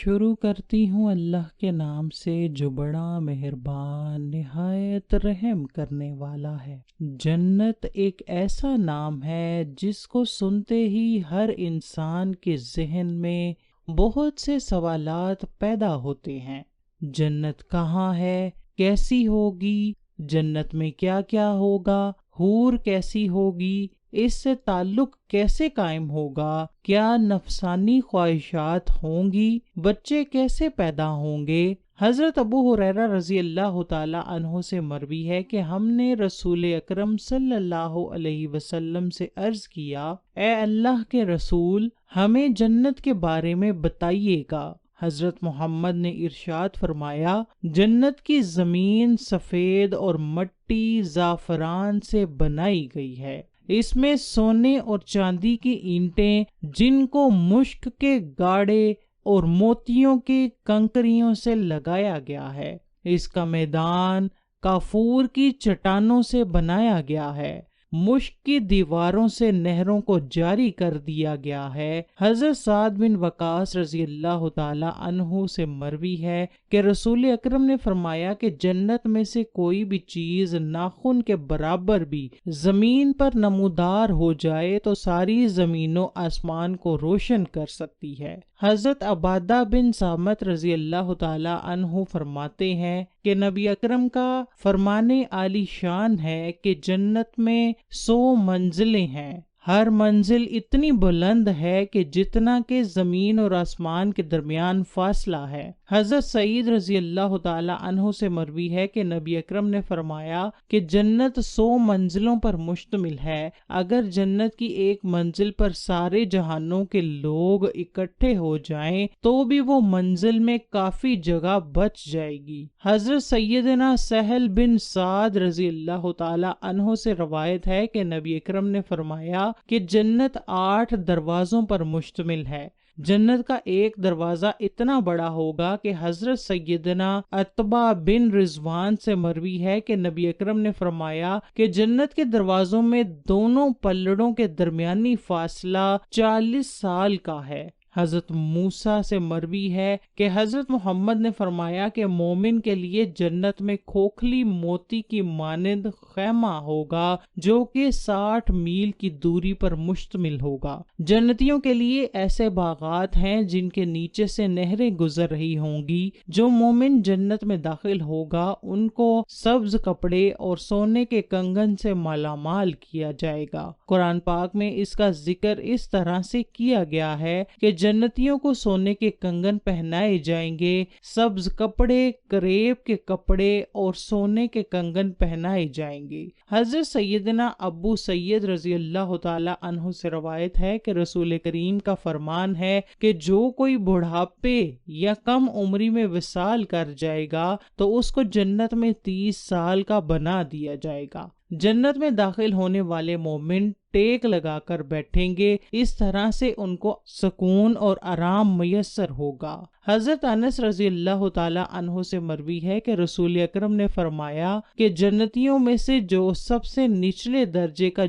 شروع کرتی ہوں اللہ کے نام سے جو بڑا مہربان نہایت رحم کرنے والا ہے۔ جنت ایک ایسا نام ہے جس کو سنتے ہی ہر انسان کے ذہن میں بہت سے سوالات پیدا ہوتے ہیں۔ جنت کہاں ہے؟ کیسی ہوگی؟ جنت میں کیا کیا ہوگا؟ حور کیسی ہوگی؟ اس سے تعلق کیسے قائم ہوگا؟ کیا نفسانی خواہشات ہوں گی؟ بچے کیسے پیدا ہوں گے؟ حضرت ابو ہریرہ رضی اللہ تعالی عنہ سے مروی ہے کہ ہم نے رسول اکرم صلی اللہ علیہ وسلم سے عرض کیا، اے اللہ کے رسول، ہمیں جنت کے بارے میں بتائیے گا۔ حضرت محمد نے ارشاد فرمایا، جنت کی زمین سفید اور مٹی زعفران سے بنائی گئی ہے۔ اس میں سونے اور چاندی کی اینٹیں جن کو مشک کے گاڑے اور موتیوں کے کنکریوں سے لگایا گیا ہے۔ اس کا میدان کافور کی چٹانوں سے بنایا گیا ہے۔ مشک کی دیواروں سے نہروں کو جاری کر دیا گیا ہے۔ حضرت سعد بن وقاص رضی اللہ تعالی عنہ سے مروی ہے کہ رسول اکرم نے فرمایا کہ جنت میں سے کوئی بھی چیز ناخن کے برابر بھی زمین پر نمودار ہو جائے تو ساری زمین و آسمان کو روشن کر سکتی ہے۔ حضرت عبادہ بن صامت رضی اللہ تعالی عنہ فرماتے ہیں کہ نبی اکرم کا فرمانے عالی شان ہے کہ جنت میں 100 منزلیں ہیں۔ ہر منزل اتنی بلند ہے کہ جتنا کہ زمین اور آسمان کے درمیان فاصلہ ہے۔ حضرت سعید رضی اللہ تعالی عنہ سے مروی ہے کہ نبی اکرم نے فرمایا کہ جنت 100 منزلوں پر مشتمل ہے۔ اگر جنت کی ایک منزل پر سارے جہانوں کے لوگ اکٹھے ہو جائیں تو بھی وہ منزل میں کافی جگہ بچ جائے گی۔ حضرت سیدنا سہل بن سعد رضی اللہ تعالی عنہ سے روایت ہے کہ نبی اکرم نے فرمایا کہ جنت 8 دروازوں پر مشتمل ہے۔ جنت کا ایک دروازہ اتنا بڑا ہوگا کہ حضرت سیدنا عتبہ بن رضوان سے مروی ہے کہ نبی اکرم نے فرمایا کہ جنت کے دروازوں میں دونوں پلڑوں کے درمیانی فاصلہ 40 سال کا ہے۔ حضرت موسیٰ سے مروی ہے کہ حضرت محمد نے فرمایا کہ مومن کے لیے جنت میں کھوکھلی موتی کی مانند خیمہ ہوگا جو کہ 60 میل کی دوری پر مشتمل ہوگا۔ جنتیوں کے لیے ایسے باغات ہیں جن کے نیچے سے نہریں گزر رہی ہوں گی۔ جو مومن جنت میں داخل ہوگا ان کو سبز کپڑے اور سونے کے کنگن سے مالا مال کیا جائے گا۔ قرآن پاک میں اس کا ذکر اس طرح سے کیا گیا ہے کہ جنتیوں کو سونے کے کنگن پہنائے جائیں گے، سبز کپڑے، کریب کے کپڑے اور سونے کے کنگن پہنائے جائیں گے۔ حضرت سیدنا ابو سید رضی اللہ تعالی عنہ سے روایت ہے کہ رسول کریم کا فرمان ہے کہ جو کوئی بڑھاپے یا کم عمری میں وصال کر جائے گا تو اس کو جنت میں 30 سال کا بنا دیا جائے گا۔ جنت میں داخل ہونے والے مومن ٹیک لگا کر بیٹھیں گے، اس طرح سے ان کو سکون اور آرام میسر ہوگا۔ حضرت انس رضی اللہ تعالی عنہ سے مروی ہے کہ رسول اکرم نے فرمایا کہ جنتیوں میں سے جو سب سے نچلے درجے کا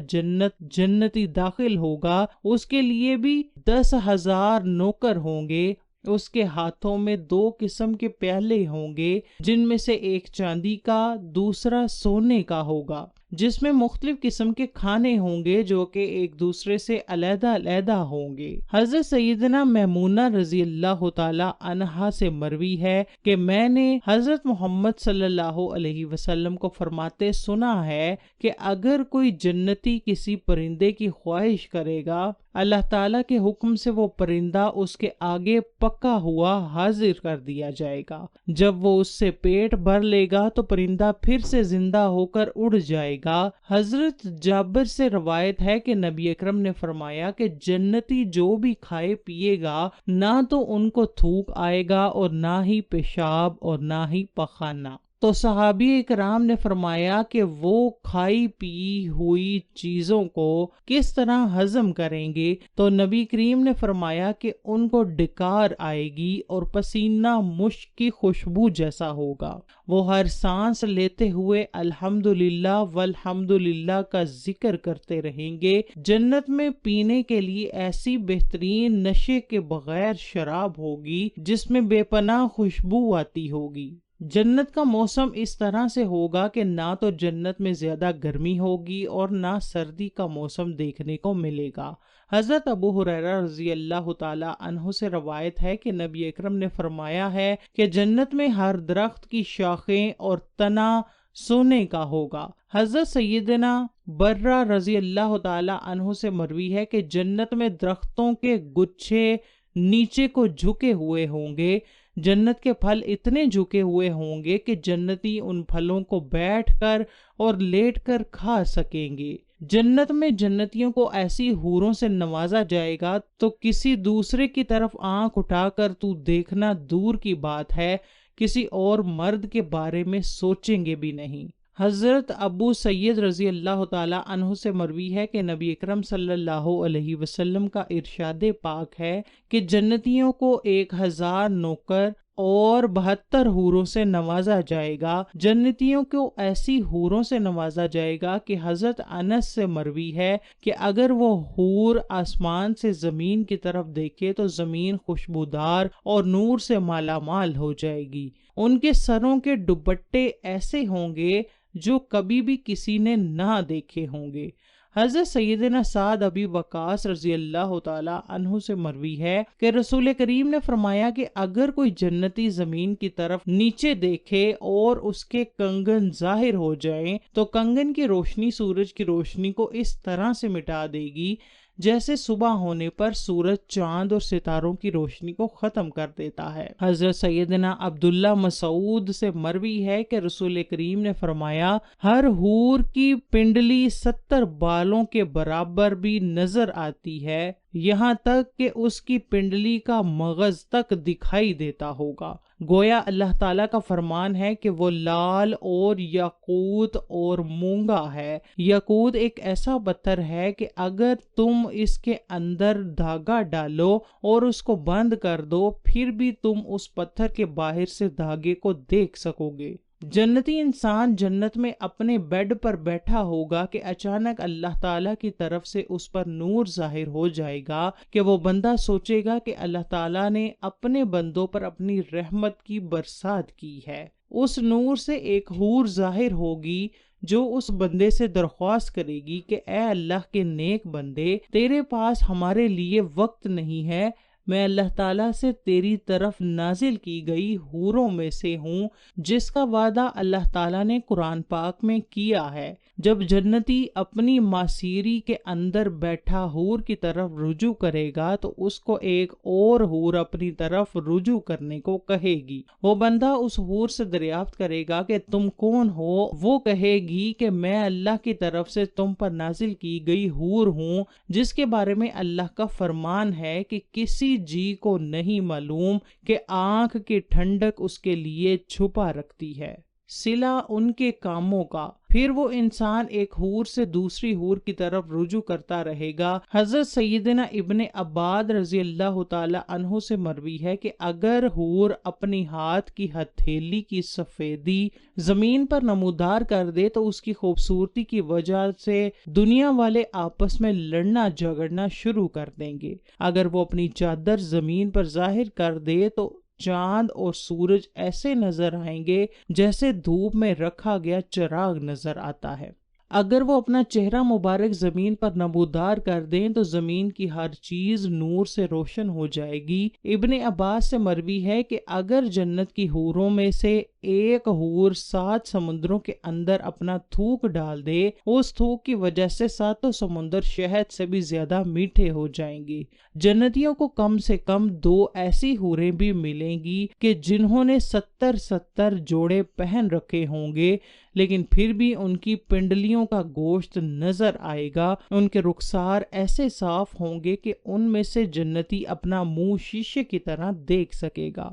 جنتی داخل ہوگا اس کے لیے بھی 10,000 نوکر ہوں گے۔ اس کے ہاتھوں میں 2 قسم کے پیالے ہوں گے جن میں سے ایک چاندی کا، دوسرا سونے کا ہوگا، جس میں مختلف قسم کے کھانے ہوں گے جو کہ ایک دوسرے سے علیحدہ علیحدہ ہوں گے۔ حضرت سیدنا میمونہ رضی اللہ تعالی عنہا سے مروی ہے کہ میں نے حضرت محمد صلی اللہ علیہ وسلم کو فرماتے سنا ہے کہ اگر کوئی جنتی کسی پرندے کی خواہش کرے گا، اللہ تعالیٰ کے حکم سے وہ پرندہ اس کے آگے پکا ہوا حاضر کر دیا جائے گا۔ جب وہ اس سے پیٹ بھر لے گا تو پرندہ پھر سے زندہ ہو کر اڑ جائے گا۔ حضرت جابر سے روایت ہے کہ نبی اکرم نے فرمایا کہ جنتی جو بھی کھائے پیے گا نہ تو ان کو تھوک آئے گا اور نہ ہی پیشاب اور نہ ہی پخانہ۔ تو صحابی اکرام نے فرمایا کہ وہ کھائی پی ہوئی چیزوں کو کس طرح ہضم کریں گے؟ تو نبی کریم نے فرمایا کہ ان کو ڈکار آئے گی اور پسینہ مشک کی خوشبو جیسا ہوگا، وہ ہر سانس لیتے ہوئے الحمدللہ والحمدللہ کا ذکر کرتے رہیں گے۔ جنت میں پینے کے لیے ایسی بہترین نشے کے بغیر شراب ہوگی جس میں بے پناہ خوشبو آتی ہوگی۔ جنت کا موسم اس طرح سے ہوگا کہ نہ تو جنت میں زیادہ گرمی ہوگی اور نہ سردی کا موسم دیکھنے کو ملے گا۔ حضرت ابو ہریرہ رضی اللہ تعالی عنہ سے روایت ہے کہ نبی اکرم نے فرمایا ہے کہ جنت میں ہر درخت کی شاخیں اور تنا سونے کا ہوگا۔ حضرت سیدنا برہ رضی اللہ تعالی عنہ سے مروی ہے کہ جنت میں درختوں کے گچھے نیچے کو جھکے ہوئے ہوں گے، جنت کے پھل اتنے جھکے ہوئے ہوں گے کہ جنتی ان پھلوں کو بیٹھ کر اور لیٹ کر کھا سکیں گے۔ جنت میں جنتیوں کو ایسی حوروں سے نوازا جائے گا تو کسی دوسرے کی طرف آنکھ اٹھا کر تو دیکھنا دور کی بات ہے، کسی اور مرد کے بارے میں سوچیں گے بھی نہیں۔ حضرت ابو سید رضی اللہ تعالی عنہ سے مروی ہے کہ نبی اکرم صلی اللہ علیہ وسلم کا ارشاد پاک ہے کہ جنتیوں کو 1000 نوکر اور 72 حوروں سے نوازا جائے گا۔ جنتیوں کو ایسی حوروں سے نوازا جائے گا کہ حضرت انس سے مروی ہے کہ اگر وہ حور آسمان سے زمین کی طرف دیکھے تو زمین خوشبودار اور نور سے مالا مال ہو جائے گی۔ ان کے سروں کے دوپٹے ایسے ہوں گے جو کبھی بھی کسی نے نہ دیکھے ہوں گے۔ حضرت سیدنا سعد ابی وقاص رضی اللہ تعالی عنہ سے مروی ہے کہ رسول کریم نے فرمایا کہ اگر کوئی جنتی زمین کی طرف نیچے دیکھے اور اس کے کنگن ظاہر ہو جائیں تو کنگن کی روشنی سورج کی روشنی کو اس طرح سے مٹا دے گی جیسے صبح ہونے پر سورج چاند اور ستاروں کی روشنی کو ختم کر دیتا ہے۔ حضرت سیدنا عبداللہ مسعود سے مروی ہے کہ رسول کریم نے فرمایا ہر حور کی پنڈلی 70 بالوں کے برابر بھی نظر آتی ہے، یہاں تک کہ اس کی پنڈلی کا مغز تک دکھائی دیتا ہوگا۔ گویا اللہ تعالیٰ کا فرمان ہے کہ وہ لال اور یاقوت اور مونگا ہے۔ یاقوت ایک ایسا پتھر ہے کہ اگر تم اس کے اندر دھاگا ڈالو اور اس کو بند کر دو پھر بھی تم اس پتھر کے باہر سے دھاگے کو دیکھ سکو گے۔ جنتی انسان جنت میں اپنے بیڈ پر بیٹھا ہوگا کہ اچانک اللہ تعالیٰ کی طرف سے اس پر نور ظاہر ہو جائے گا کہ وہ بندہ سوچے گا کہ اللہ تعالیٰ نے اپنے بندوں پر اپنی رحمت کی برسات کی ہے۔ اس نور سے ایک حور ظاہر ہوگی جو اس بندے سے درخواست کرے گی کہ اے اللہ کے نیک بندے، تیرے پاس ہمارے لیے وقت نہیں ہے، میں اللہ تعالیٰ سے تیری طرف نازل کی گئی حوروں میں سے ہوں جس کا وعدہ اللہ تعالیٰ نے قرآن پاک میں کیا ہے۔ جب جنتی اپنی ماسیری کے اندر بیٹھا حور کی طرف رجوع کرے گا تو اس کو ایک اور حور اپنی طرف رجوع کرنے کو کہے گی۔ وہ بندہ اس حور سے دریافت کرے گا کہ تم کون ہو؟ وہ کہے گی کہ میں اللہ کی طرف سے تم پر نازل کی گئی حور ہوں جس کے بارے میں اللہ کا فرمان ہے کہ کسی جی کو نہیں معلوم کہ آنکھ کی ٹھنڈک اس کے لیے چھپا رکھتی ہے، صلہ ان کے کاموں کا۔ پھر وہ انسان ایک حور سے دوسری حور کی طرف رجوع کرتا رہے گا۔ حضرت سیدنا ابن عباد رضی اللہ تعالی عنہ سے مروی ہے کہ اگر حور اپنی ہاتھ کی ہتھیلی کی سفیدی زمین پر نمودار کر دے تو اس کی خوبصورتی کی وجہ سے دنیا والے آپس میں لڑنا جھگڑنا شروع کر دیں گے۔ اگر وہ اپنی چادر زمین پر ظاہر کر دے تو چاند اور سورج ایسے نظر آئیں گے جیسے دھوپ میں رکھا گیا چراغ نظر آتا ہے۔ اگر وہ اپنا چہرہ مبارک زمین پر نمودار کر دیں تو زمین کی ہر چیز نور سے روشن ہو جائے گی۔ ابن عباس سے مروی ہے کہ اگر جنت کی حوروں میں سے ایک حور 7 سمندروں کے اندر اپنا تھوک ڈال دے، اس تھوک کی وجہ سے 7 سمندر شہد سے بھی زیادہ میٹھے ہو جائیں گے۔ جنتیوں کو کم سے کم 2 ایسی حوریں بھی ملیں گی کہ جنہوں نے 70 جوڑے پہن رکھے ہوں گے لیکن پھر بھی ان کی پنڈلیوں کا گوشت نظر آئے گا۔ ان کے رخسار ایسے صاف ہوں گے کہ ان میں سے جنتی اپنا منہ شیشے کی طرح دیکھ سکے گا۔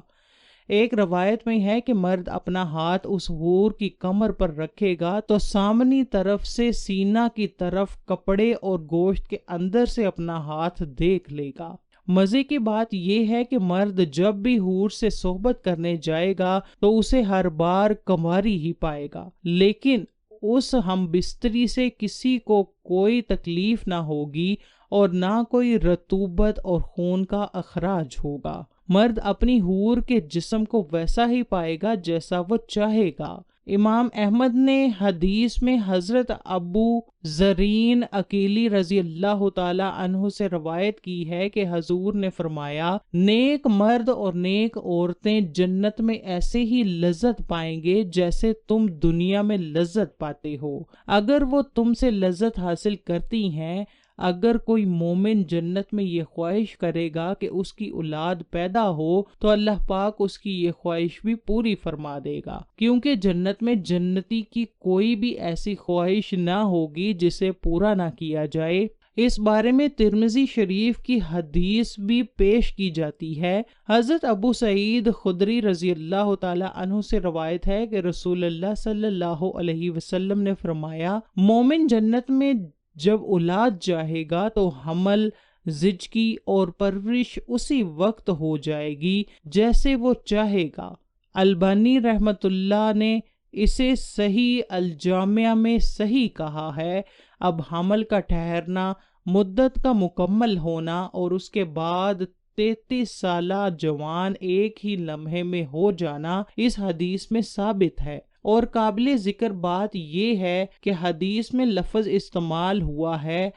ایک روایت میں ہے کہ مرد اپنا ہاتھ اس حور کی کمر پر رکھے گا تو سامنی طرف سے سینہ کی طرف کپڑے اور گوشت کے اندر سے اپنا ہاتھ دیکھ لے گا۔ مزے کی بات یہ ہے کہ مرد جب بھی حور سے صحبت کرنے جائے گا تو اسے ہر بار کنواری ہی پائے گا، لیکن اس ہم بستری سے کسی کو کوئی تکلیف نہ ہوگی اور نہ کوئی رطوبت اور خون کا اخراج ہوگا۔ مرد اپنی حور کے جسم کو ویسا ہی پائے گا جیسا وہ چاہے گا۔ امام احمد نے حدیث میں حضرت ابو زرین عقیلی رضی اللہ تعالی عنہ سے روایت کی ہے کہ حضور نے فرمایا، نیک مرد اور نیک عورتیں جنت میں ایسے ہی لذت پائیں گے جیسے تم دنیا میں لذت پاتے ہو۔ اگر وہ تم سے لذت حاصل کرتی ہیں، اگر کوئی مومن جنت میں یہ خواہش کرے گا کہ اس کی اولاد پیدا ہو تو اللہ پاک اس کی یہ خواہش بھی پوری فرما دے گا، کیونکہ جنت میں جنتی کی کوئی بھی ایسی خواہش نہ ہوگی جسے پورا نہ کیا جائے۔ اس بارے میں ترمذی شریف کی حدیث بھی پیش کی جاتی ہے۔ حضرت ابو سعید خدری رضی اللہ تعالی عنہ سے روایت ہے کہ رسول اللہ صلی اللہ علیہ وسلم نے فرمایا، مومن جنت میں جب اولاد چاہے گا تو حمل، زچگی اور پرورش اسی وقت ہو جائے گی جیسے وہ چاہے گا۔ البانی رحمت اللہ نے اسے صحیح الجامع میں صحیح کہا ہے۔ اب حمل کا ٹھہرنا، مدت کا مکمل ہونا اور اس کے بعد 33 سالہ جوان ایک ہی لمحے میں ہو جانا اس حدیث میں ثابت ہے۔ اور قابل ذکر بات یہ ہے کہ حدیث میں لفظ استعمال ہوا ہے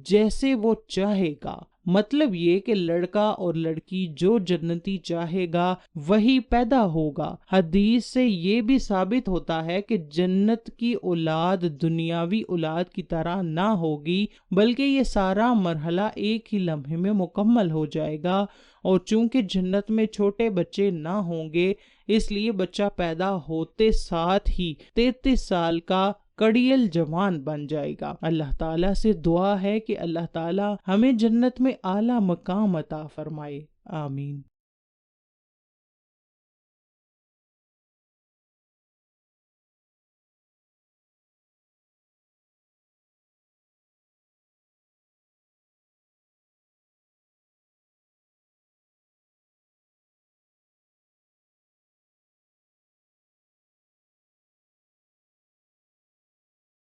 جیسے وہ چاہے گا، مطلب یہ کہ لڑکا اور لڑکی جو جنتی چاہے گا وہی پیدا ہوگا۔ حدیث سے یہ بھی ثابت ہوتا ہے کہ جنت کی اولاد دنیاوی اولاد کی طرح نہ ہوگی، بلکہ یہ سارا مرحلہ ایک ہی لمحے میں مکمل ہو جائے گا، اور چونکہ جنت میں چھوٹے بچے نہ ہوں گے اس لیے بچہ پیدا ہوتے ساتھ ہی 33 سال کا کڑیل جوان بن جائے گا۔ اللہ تعالیٰ سے دعا ہے کہ اللہ تعالیٰ ہمیں جنت میں اعلیٰ مقام عطا فرمائے، آمین۔